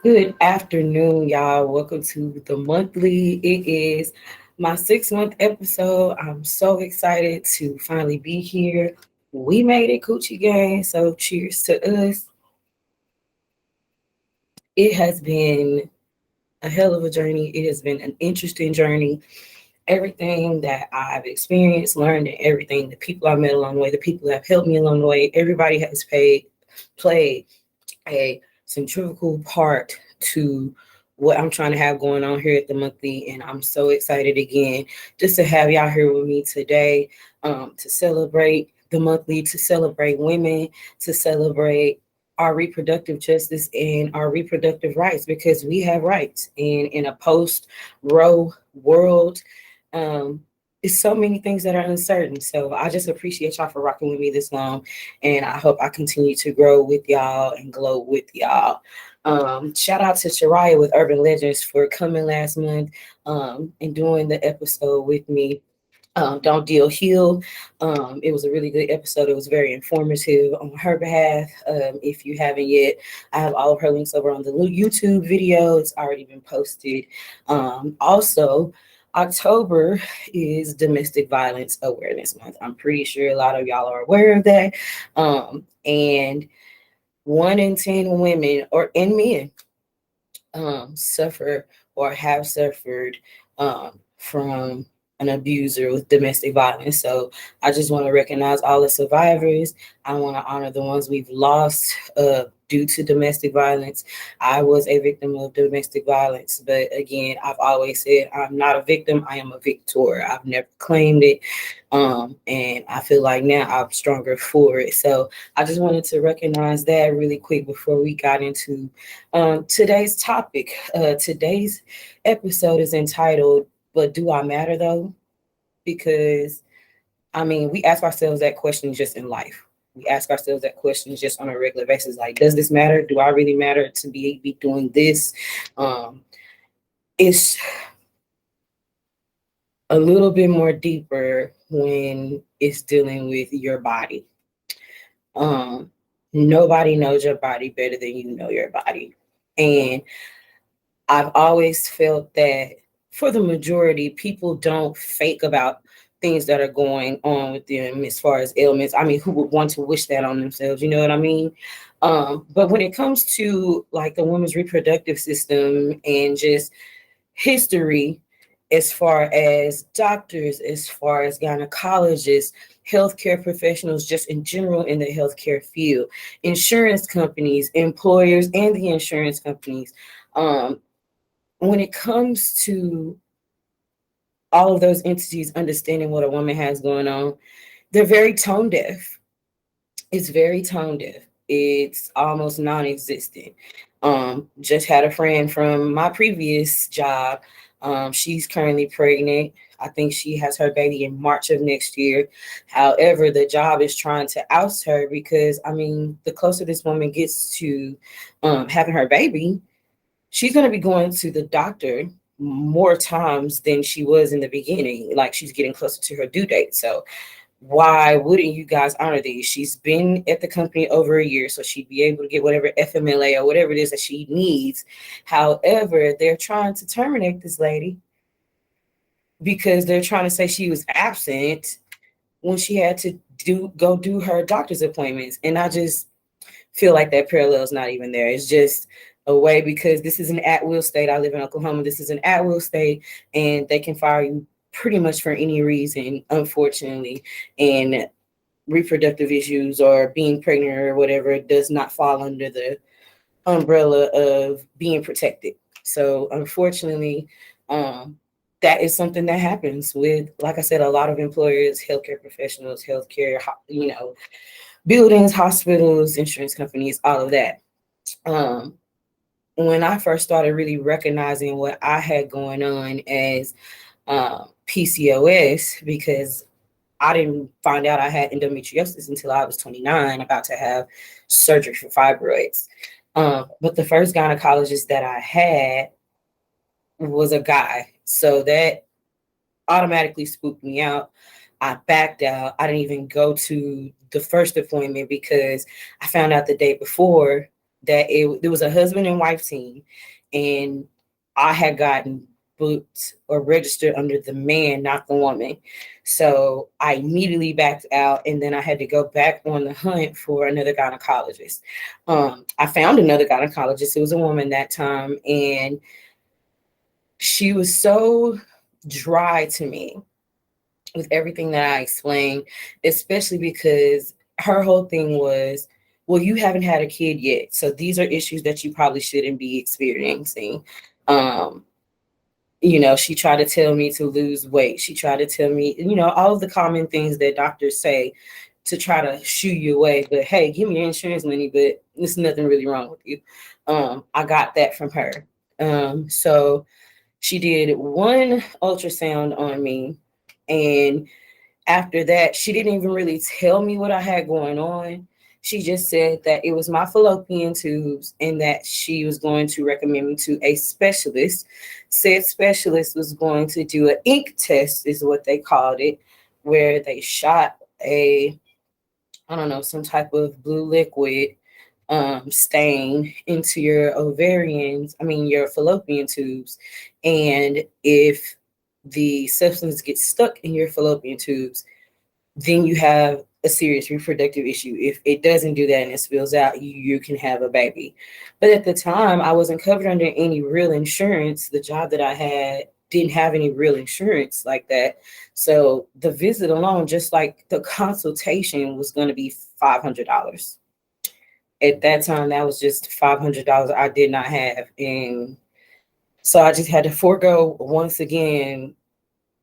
Good afternoon, y'all. Welcome to the monthly. It is my 6 month episode. I'm so excited to finally be here. We made it, Coochie Gang. So cheers to us. It has been a hell of a journey. It has been an interesting journey. Everything that I've experienced, learned, and everything, the people I've met along the way, the people that have helped me along the way, everybody has played a centrifugal part to what I'm trying to have going on here at the monthly. And I'm so excited again just to have y'all here with me today, to celebrate the monthly, to celebrate women, to celebrate our reproductive justice and our reproductive rights, because we have rights. And in a post Roe world, um, it's so many things that are uncertain. So I just appreciate y'all for rocking with me this long. And I hope I continue to grow with y'all and glow with y'all. Shout out to Shariah with Urban Legends for coming last month and doing the episode with me. Don't Deal Heal. It was a really good episode. It was very informative on her behalf. If you haven't yet, I have all of her links over on the YouTube video. It's already been posted. Also, October is Domestic Violence Awareness Month. I'm pretty sure a lot of y'all are aware of that. And 1 in 10 women and men suffer or have suffered from an abuser with domestic violence. So I just want to recognize all the survivors. I want to honor the ones we've lost due to domestic violence. I was a victim of domestic violence, but again, I've always said I'm not a victim, I am a victor. I've never claimed it. And I feel like now I'm stronger for it. So I just wanted to recognize that really quick before we got into today's topic. Today's episode is entitled, But Do I Matter Though? Because, I mean, we ask ourselves that question just in life. We ask ourselves that question just on a regular basis. Like, does this matter? Do I really matter to be doing this? It's a little bit more deeper when it's dealing with your body. Nobody knows your body better than you know your body. And I've always felt that for the majority, people don't fake about things that are going on with them as far as ailments. I mean, who would want to wish that on themselves? You know what I mean? But when it comes to like the women's reproductive system and just history, as far as doctors, as far as gynecologists, healthcare professionals, just in general in the healthcare field, insurance companies, employers, and the insurance companies. When it comes to all of those entities understanding what a woman has going on, they're very tone deaf. It's very tone deaf. It's almost non-existent. Just had a friend from my previous job. She's currently pregnant. I think she has her baby in March of next year. However, the job is trying to oust her because, I mean, the closer this woman gets to having her baby, she's going to be going to the doctor more times than she was in the beginning. Like, she's getting closer to her due date. So why wouldn't you guys honor these? She's been at the company over a year, so she'd be able to get whatever FMLA or whatever it is that she needs. However, they're trying to terminate this lady because they're trying to say she was absent when she had to go do her doctor's appointments. And I just feel like that parallel is not even there. It's just a way, because this is an at-will state. I live in Oklahoma. This is an at-will state, and they can fire you pretty much for any reason, unfortunately. And reproductive issues or being pregnant or whatever does not fall under the umbrella of being protected. So unfortunately, that is something that happens with, like I said, a lot of employers, healthcare professionals, healthcare, buildings, hospitals, insurance companies, all of that. When I first started really recognizing what I had going on as PCOS, because I didn't find out I had endometriosis until I was 29, about to have surgery for fibroids. But the first gynecologist that I had was a guy. So that automatically spooked me out. I backed out. I didn't even go to the first appointment because I found out the day before that there was a husband and wife team, and I had gotten booked or registered under the man, not the woman. So I immediately backed out, and then I had to go back on the hunt for another gynecologist. I found another gynecologist. It was a woman that time, and she was so dry to me with everything that I explained, especially because her whole thing was, well, you haven't had a kid yet, so these are issues that you probably shouldn't be experiencing. Um, she tried to tell me to lose weight. She tried to tell me, all of the common things that doctors say to try to shoo you away. But hey, give me your insurance money, but there's nothing really wrong with you. I got that from her. So she did one ultrasound on me, and after that, she didn't even really tell me what I had going on. She just said that it was my fallopian tubes and that she was going to recommend me to a specialist. Said specialist was going to do an ink test, is what they called it, where they shot some type of blue liquid stain into your your fallopian tubes. And if the substance gets stuck in your fallopian tubes, then you have a serious reproductive issue. If it doesn't do that and it spills out, you can have a baby. But at the time, I wasn't covered under any real insurance. The job that I had didn't have any real insurance like that. So the visit alone, just like the consultation, was going to be $500. At that time, that was just $500 I did not have. And so I just had to forego once again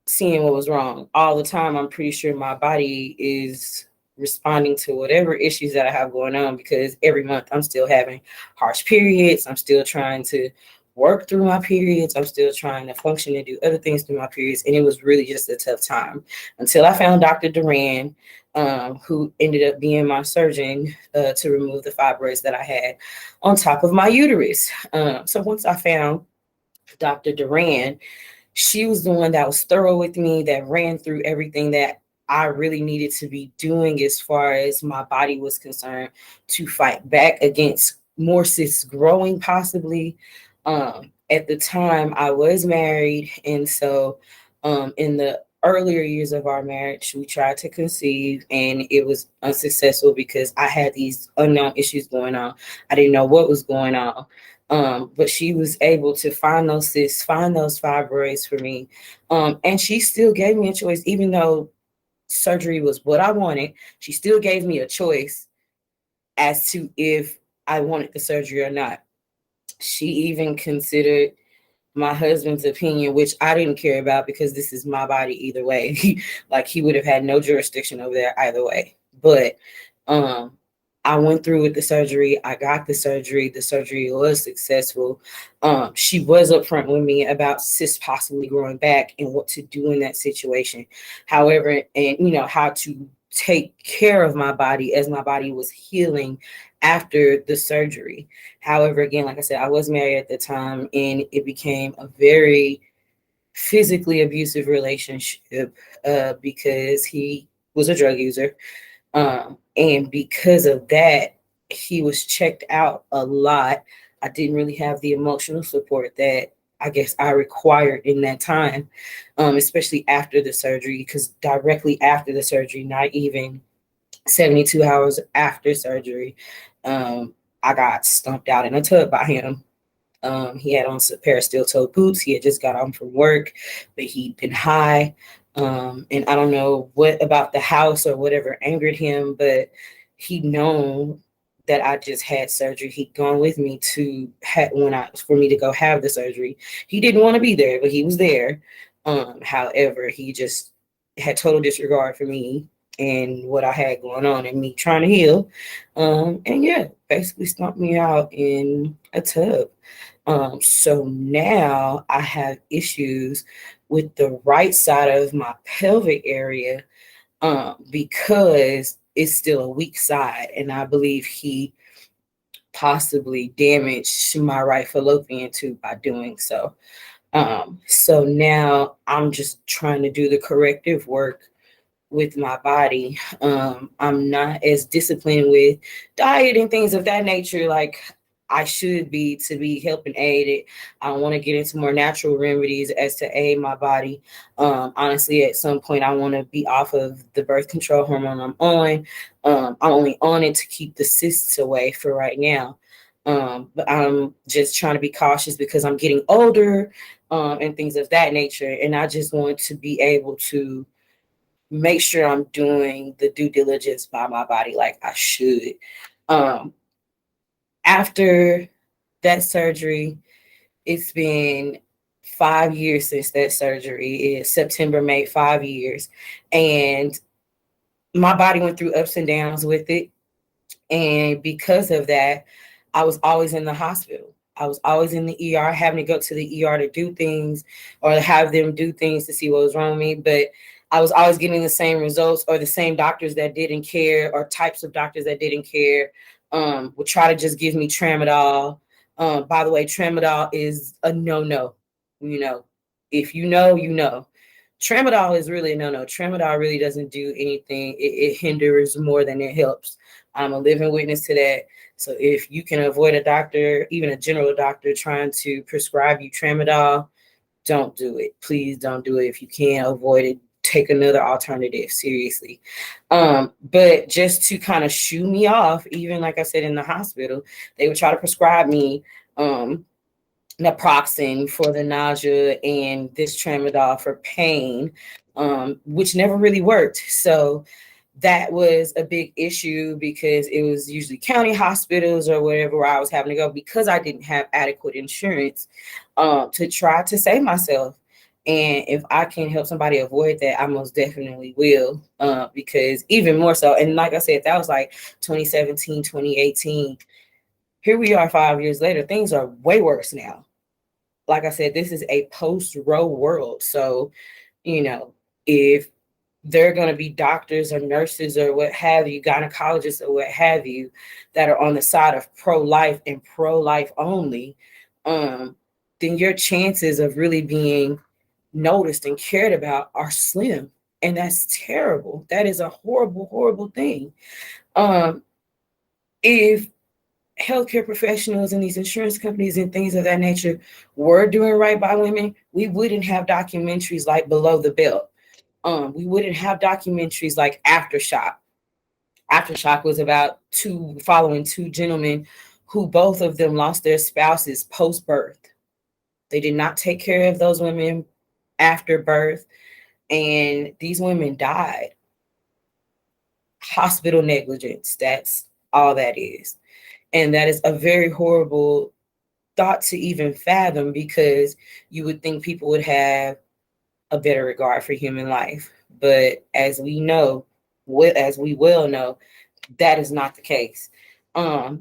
seeing what was wrong. All the time, I'm pretty sure my body is responding to whatever issues that I have going on, because every month I'm still having harsh periods. I'm still trying to work through my periods. I'm still trying to function and do other things through my periods. And it was really just a tough time until I found Dr. Duran, who ended up being my surgeon to remove the fibroids that I had on top of my uterus. So once I found Dr. Duran, she was the one that was thorough with me, that ran through everything that I really needed to be doing as far as my body was concerned to fight back against more cysts growing possibly. At the time, I was married, and so in the earlier years of our marriage, we tried to conceive, and it was unsuccessful because I had these unknown issues going on. I didn't know what was going on. But she was able to find those cysts, find those fibroids for me. And she still gave me a choice, even though surgery was what I wanted. She still gave me a choice as to if I wanted the surgery or not. She even considered my husband's opinion, which I didn't care about because this is my body either way. Like, he would have had no jurisdiction over there either way. But I went through with the surgery. I got the surgery. The surgery was successful. She was upfront with me about cysts possibly growing back and what to do in that situation. However, and how to take care of my body as my body was healing after the surgery. However, again, like I said, I was married at the time, and it became a very physically abusive relationship because he was a drug user. And because of that, he was checked out a lot. I didn't really have the emotional support that I guess I required in that time, especially after the surgery, because directly after the surgery, not even 72 hours after surgery, I got stumped out in a tub by him. He had on a pair of steel-toed boots. He had just got home from work, but he'd been high. And I don't know what about the house or whatever angered him, but he'd known that I just had surgery. He'd gone with me for me to go have the surgery. He didn't want to be there, but he was there. However, he just had total disregard for me and what I had going on and me trying to heal. And yeah, basically stumped me out in a tub. So now I have issues with the right side of my pelvic area because it's still a weak side. And I believe he possibly damaged my right fallopian tube by doing so. So now I'm just trying to do the corrective work with my body. I'm not as disciplined with diet and things of that nature like I should be to be helping aid it. I want to get into more natural remedies as to aid my body. Honestly, at some point, I want to be off of the birth control hormone I'm on. I'm only on it to keep the cysts away for right now. But I'm just trying to be cautious because I'm getting older, and things of that nature. And I just want to be able to make sure I'm doing the due diligence by my body like I should. Um, After that surgery, it's been 5 years since that surgery. It's September made 5 years. And my body went through ups and downs with it. And because of that, I was always in the hospital. I was always in the ER, having to go to the ER to do things or have them do things to see what was wrong with me. But I was always getting the same results, or the same doctors that didn't care, or types of doctors that didn't care, would try to just give me tramadol. By the way, tramadol is a no-no. You know, if you know, you know. Tramadol is really a no-no. Tramadol really doesn't do anything. It hinders more than it helps. I'm a living witness to that. So if you can avoid a doctor, even a general doctor, trying to prescribe you tramadol, don't do it. Please don't do it. If you can't avoid it, take another alternative, seriously. But just to kind of shoo me off, even like I said, in the hospital, they would try to prescribe me naproxen for the nausea and this tramadol for pain, which never really worked. So that was a big issue because it was usually county hospitals or whatever where I was having to go because I didn't have adequate insurance, to try to save myself. And if I can help somebody avoid that, I most definitely will, because even more so. And like I said, that was like 2017, 2018. Here we are 5 years later. Things are way worse now. Like I said, this is a post-Roe world. So, if there are going to be doctors or nurses or what have you, gynecologists or what have you, that are on the side of pro-life and pro-life only, then your chances of really being noticed and cared about are slim. And that's terrible. That is a horrible, horrible thing. If healthcare professionals and these insurance companies and things of that nature were doing right by women, we wouldn't have documentaries like Below the Belt. We wouldn't have documentaries like Aftershock. Aftershock was about following two gentlemen who both of them lost their spouses post-birth. They did not take care of those women after birth, and these women died. Hospital negligence, that's all that is. And that is a very horrible thought to even fathom, because you would think people would have a better regard for human life. But as we know, as we well know, that is not the case. As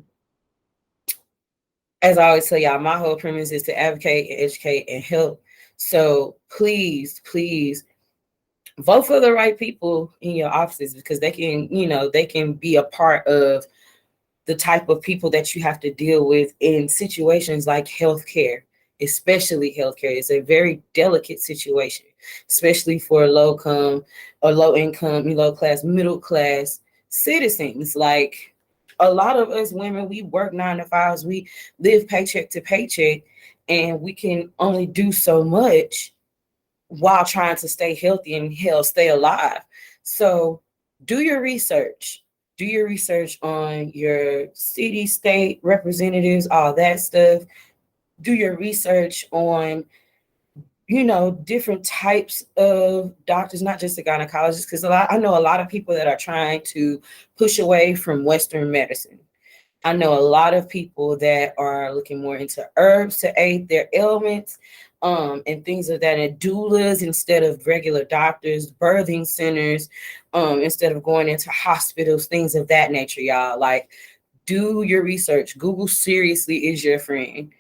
I always tell y'all, my whole premise is to advocate and educate and help. So please, please vote for the right people in your offices, because they can be a part of the type of people that you have to deal with in situations like healthcare, especially healthcare. It's a very delicate situation, especially for low income, low class, middle class citizens. Like, a lot of us women, we work 9 to 5s, we live paycheck to paycheck, and we can only do so much while trying to stay healthy and stay alive. So do your research. Do your research on your city, state representatives, all that stuff. Do your research on, different types of doctors, not just the gynecologists, because I know a lot of people that are trying to push away from Western medicine. I know a lot of people that are looking more into herbs to aid their ailments, and things of that, and doulas instead of regular doctors, birthing centers, instead of going into hospitals, things of that nature, y'all. Like, do your research. Google seriously is your friend.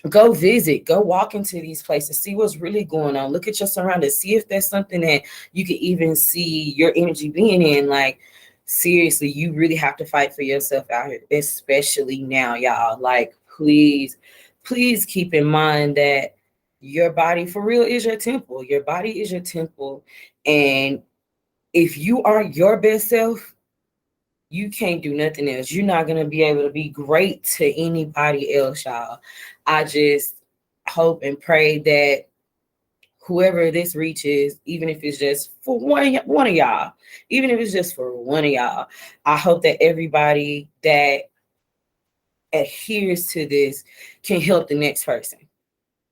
Go visit, go walk into these places, see what's really going on. Look at your surroundings, see if there's something that you could even see your energy being in. Like, seriously, you really have to fight for yourself out here, especially now, y'all. Like, please keep in mind that your body for real is your temple. Your body is your temple. And if you aren't your best self, you can't do nothing else. You're not going to be able to be great to anybody else, y'all. I just hope and pray that whoever this reaches, even if it's just for one of y'all, even if it's just for one of y'all, I hope that everybody that adheres to this can help the next person.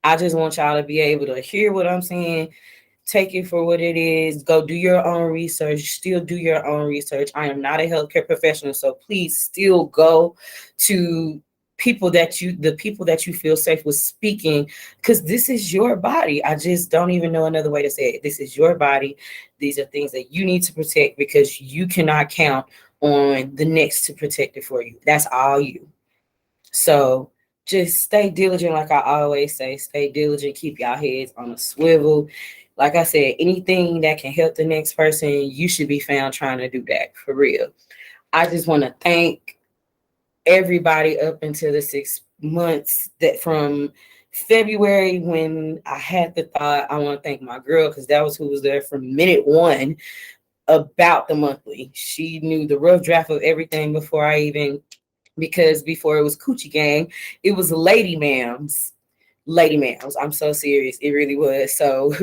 I just want y'all to be able to hear what I'm saying, take it for what it is, go do your own research, still do your own research. I am not a healthcare professional, so please still go to the people that you feel safe with speaking, because this is your body. I just don't even know another way to say it. This is your body. These are things that you need to protect, because you cannot count on the next to protect it for you. That's all you. So just stay diligent, like I always say. Stay diligent, keep y'all heads on a swivel. Like I said, anything that can help the next person, you should be found trying to do that, for real. I just want to thank everybody up until the 6 months, that from February when I had the thought. I want to thank my girl, because that was who was there from minute one about the monthly. She knew the rough draft of everything before I even, because before it was Coochie Gang, it was Lady Ma'ams. Lady Ma'ams. I'm so serious. It really was. So,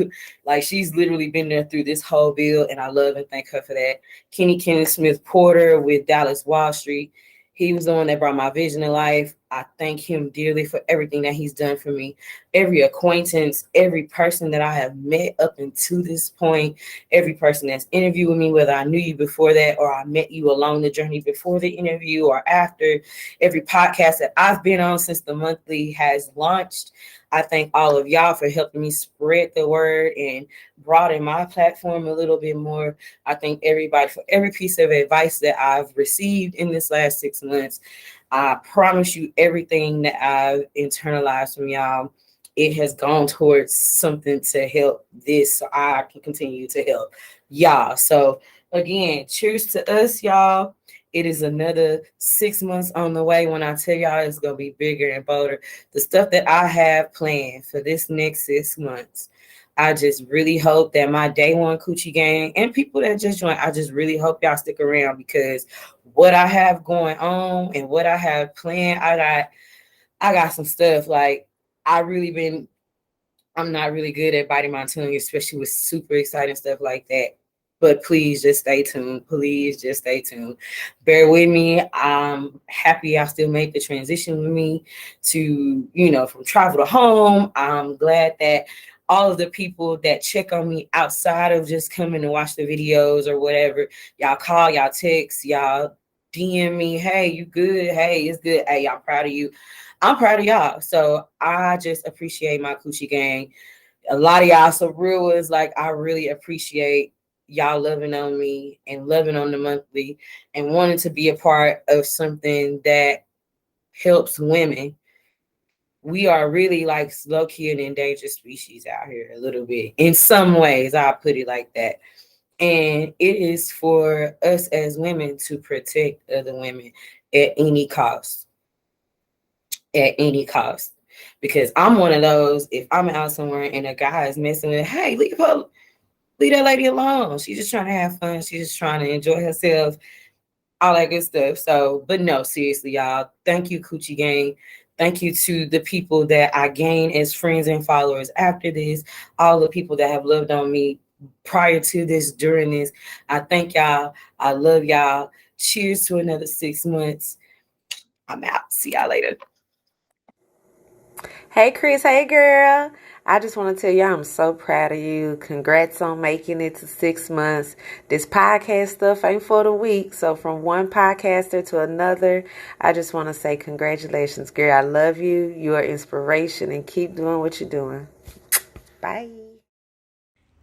like, she's literally been there through this whole bill, and I love and thank her for that. Kenny Kenneth Smith Porter with Dallas Wall Street. He was the one that brought my vision to life. I thank him dearly for everything that he's done for me. Every acquaintance, every person that I have met up until this point, every person that's interviewed with me, whether I knew you before that or I met you along the journey before the interview or after, every podcast that I've been on since the monthly has launched. I thank all of y'all for helping me spread the word and broaden my platform a little bit more. I thank everybody for every piece of advice that I've received in this last 6 months. I promise you, everything that I've internalized from y'all, it has gone towards something to help this, so I can continue to help y'all. So again, cheers to us, y'all. It is another 6 months on the way. When I tell y'all it's going to be bigger and bolder, the stuff that I have planned for this next 6 months, I just really hope that my day one Coochie Gang and people that just joined, I just really hope y'all stick around, because what I have going on and what I have planned, I got some stuff. Like, I'm not really good at biting my tongue, especially with super exciting stuff like that. But please just stay tuned. Please just stay tuned. Bear with me. I'm happy I still made the transition with me to, from travel to home. I'm glad that all of the people that check on me outside of just coming to watch the videos or whatever, y'all call, y'all text, y'all DM me, hey, you good? Hey, it's good. Hey, y'all proud of you. I'm proud of y'all. So I just appreciate my Coochie Gang. A lot of y'all, so real is like, I really appreciate y'all loving on me and loving on the monthly and wanting to be a part of something that helps women. We are really like low-key an endangered species out here a little bit. In some ways, I'll put it like that. And it is for us as women to protect other women at any cost. At any cost. Because I'm one of those, if I'm out somewhere and a guy is messing with, hey, leave that lady alone. She's just trying to have fun. She's just trying to enjoy herself, all that good stuff. So, but no, seriously, y'all. Thank you, Coochie Gang. Thank you to the people that I gained as friends and followers after this, all the people that have loved on me prior to this, during this. I thank y'all. I love y'all. Cheers to another 6 months. I'm out. See y'all later. Hey, Chris. Hey, girl. I just want to tell you I'm so proud of you. Congrats on making it to 6 months. This podcast stuff ain't for the weak. So from one podcaster to another, I just want to say congratulations, girl. I love you. You are inspiration, and keep doing what you're doing. Bye.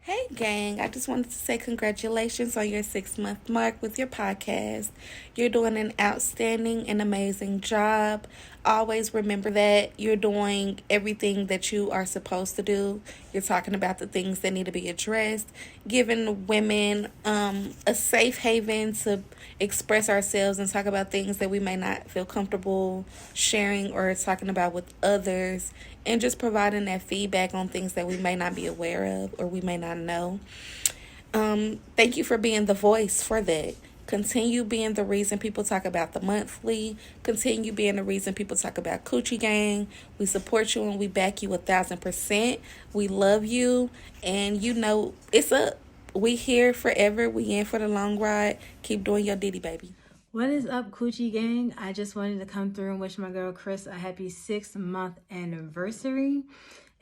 Hey, gang. I just wanted to say congratulations on your 6 month mark with your podcast. You're doing an outstanding and amazing job. Always remember that you're doing everything that you are supposed to do. You're talking about the things that need to be addressed, giving women a safe haven to express ourselves and talk about things that we may not feel comfortable sharing or talking about with others, and just providing that feedback on things that we may not be aware of or we may not know. Thank you for being the voice for that, Continue being the reason people talk about the monthly. Continue being the reason people talk about Coochie Gang. We support you and we back you 1,000%. We love you, and you know it's up. We here forever. We in for the long ride. Keep doing your ditty, baby. What is up, Coochie Gang? I just wanted to come through and wish my girl Chris a happy 6-month anniversary.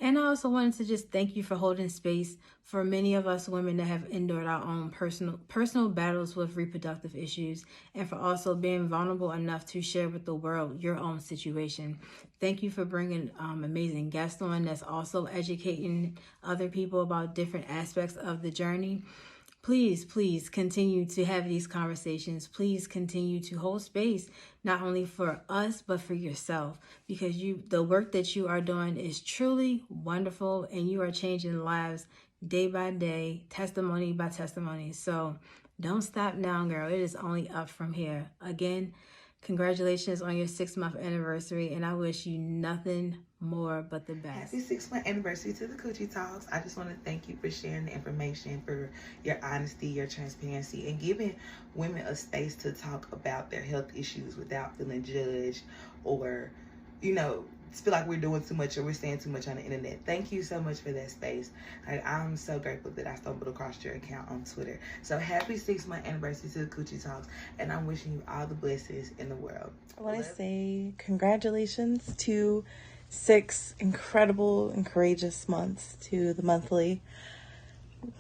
And I also wanted to just thank you for holding space for many of us women that have endured our own personal battles with reproductive issues, and for also being vulnerable enough to share with the world your own situation. Thank you for bringing amazing guests on that's also educating other people about different aspects of the journey. Please continue to have these conversations. Please continue to hold space, not only for us, but for yourself, because the work that you are doing is truly wonderful, and you are changing lives day by day, testimony by testimony. So don't stop now, girl. It is only up from here. Again, congratulations on your 6-month anniversary, and I wish you nothing more but the best. Happy 6-month anniversary to the Coochie Talks. I just want to thank you for sharing the information, for your honesty, your transparency, and giving women a space to talk about their health issues without feeling judged or, you know, feel like we're doing too much or we're saying too much on the internet. Thank you so much for that space. I'm so grateful that I stumbled across your account on Twitter. So happy 6-month anniversary to the Coochie Talks, and I'm wishing you all the blessings in the world. I want to say congratulations to 6 incredible and courageous months to the monthly.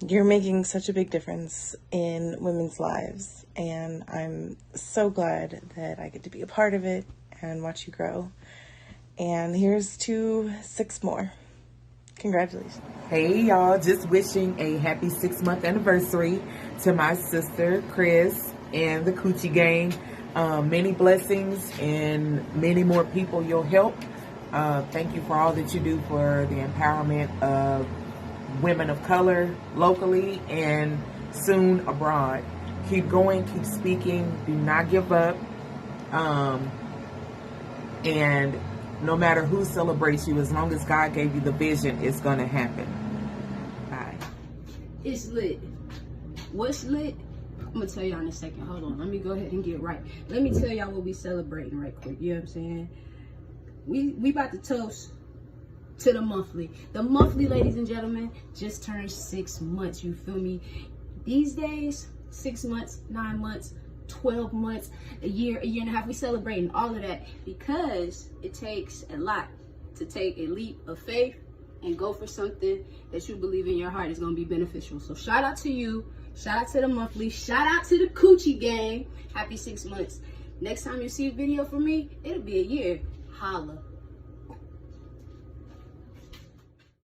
You're making such a big difference in women's lives, and I'm so glad that I get to be a part of it and watch you grow. And here's to 6 more. Congratulations. Hey y'all, just wishing a happy 6-month anniversary to my sister Chris and the Coochie Gang. Many blessings and many more people you'll help. Thank you for all that you do for the empowerment of women of color locally and soon abroad. Keep going, keep speaking, do not give up. And no matter who celebrates you, as long as God gave you the vision, it's going to happen. Bye. It's lit. What's lit? I'm going to tell y'all in a second. Hold on. Let me go ahead and get right. Let me tell y'all what we celebrating right quick. You know what I'm saying? We about to toast to the monthly. The monthly, ladies and gentlemen, just turned 6 months. You feel me? These days, 6 months, 9 months, 12 months, a year and a half. We celebrating all of that because it takes a lot to take a leap of faith and go for something that you believe in your heart is going to be beneficial. So shout out to you. Shout out to the monthly. Shout out to the Coochie Gang. Happy 6 months. Next time you see a video from me, it'll be a year. Holla.